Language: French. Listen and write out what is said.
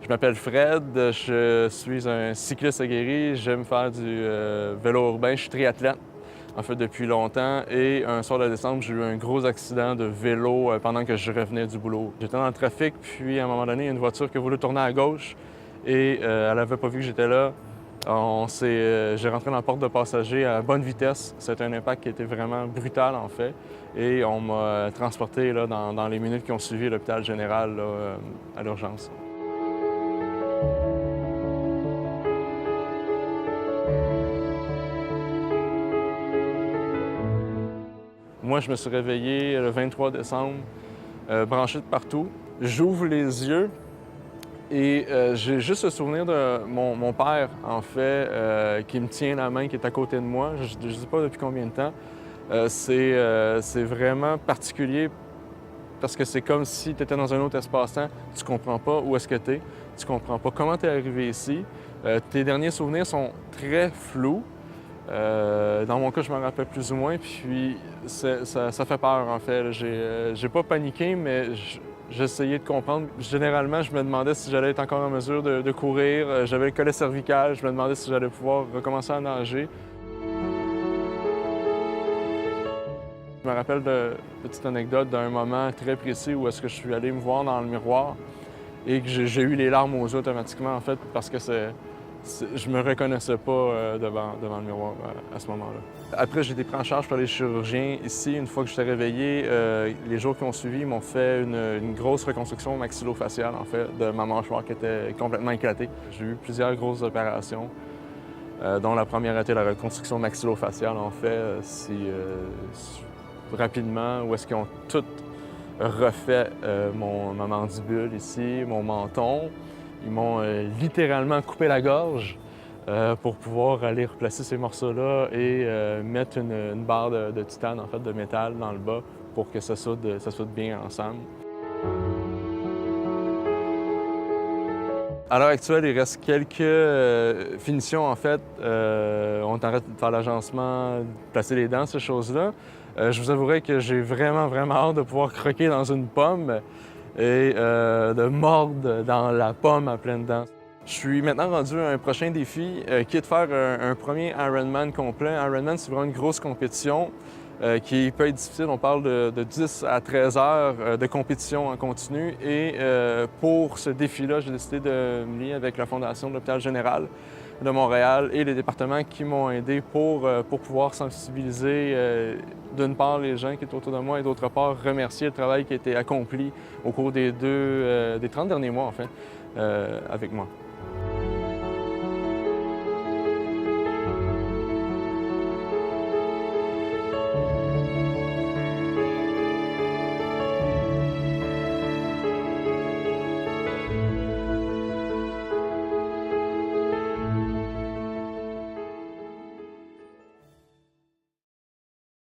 Je m'appelle Fred, je suis un cycliste aguerri, j'aime faire du vélo urbain, je suis triathlète en fait depuis longtemps et un soir de décembre, j'ai eu un gros accident de vélo pendant que je revenais du boulot. J'étais dans le trafic, puis à un moment donné, il y a une voiture qui a voulu tourner à gauche et elle n'avait pas vu que j'étais là. J'ai rentré dans la porte de passager à bonne vitesse. C'était un impact qui était vraiment brutal en fait et on m'a transporté là, dans les minutes qui ont suivi à l'hôpital général là, à l'urgence. Moi, je me suis réveillé le 23 décembre, branché de partout. J'ouvre les yeux et j'ai juste le souvenir de mon père, en fait, qui me tient la main, qui est à côté de moi. Je ne sais pas depuis combien de temps. C'est vraiment particulier parce que c'est comme si tu étais dans un autre espace-temps. Tu comprends pas où est-ce que tu es, tu comprends pas comment tu es arrivé ici. Tes derniers souvenirs sont très flous. Dans mon cas, je m'en rappelle plus ou moins, puis ça fait peur en fait. J'ai pas paniqué, mais j'essayais de comprendre. Généralement, je me demandais si j'allais être encore en mesure de courir. J'avais le collet cervical, je me demandais si j'allais pouvoir recommencer à nager. Je me rappelle de petite anecdote d'un moment très précis où est-ce que je suis allé me voir dans le miroir et que j'ai eu les larmes aux yeux automatiquement en fait parce que je me reconnaissais pas devant le miroir à ce moment-là. Après, j'ai été pris en charge par les chirurgiens ici. Une fois que j'étais réveillé, les jours qui ont suivi, ils m'ont fait une grosse reconstruction maxillofaciale, en fait, de ma mâchoire qui était complètement éclatée. J'ai eu plusieurs grosses opérations, dont la première était la reconstruction maxillofaciale, en fait, rapidement, où est-ce qu'ils ont tout refait ma mandibule ici, mon menton. Ils m'ont littéralement coupé la gorge pour pouvoir aller replacer ces morceaux-là et mettre une barre de titane, en fait, de métal dans le bas pour que ça soude bien ensemble. À l'heure actuelle, il reste quelques finitions, en fait. On arrête de faire l'agencement, de placer les dents, ces choses-là. Je vous avouerai que j'ai vraiment hâte de pouvoir croquer dans une pomme et de mordre dans la pomme à pleines dents. Je suis maintenant rendu à un prochain défi qui est de faire un premier Ironman complet. Ironman, c'est vraiment une grosse compétition qui peut être difficile. On parle de 10 à 13 heures de compétition en continu. Et pour ce défi-là, j'ai décidé de me lier avec la Fondation de l'Hôpital général de Montréal et les départements qui m'ont aidé pour pouvoir sensibiliser d'une part les gens qui étaient autour de moi et d'autre part remercier le travail qui a été accompli au cours des 30 derniers mois en fait avec moi.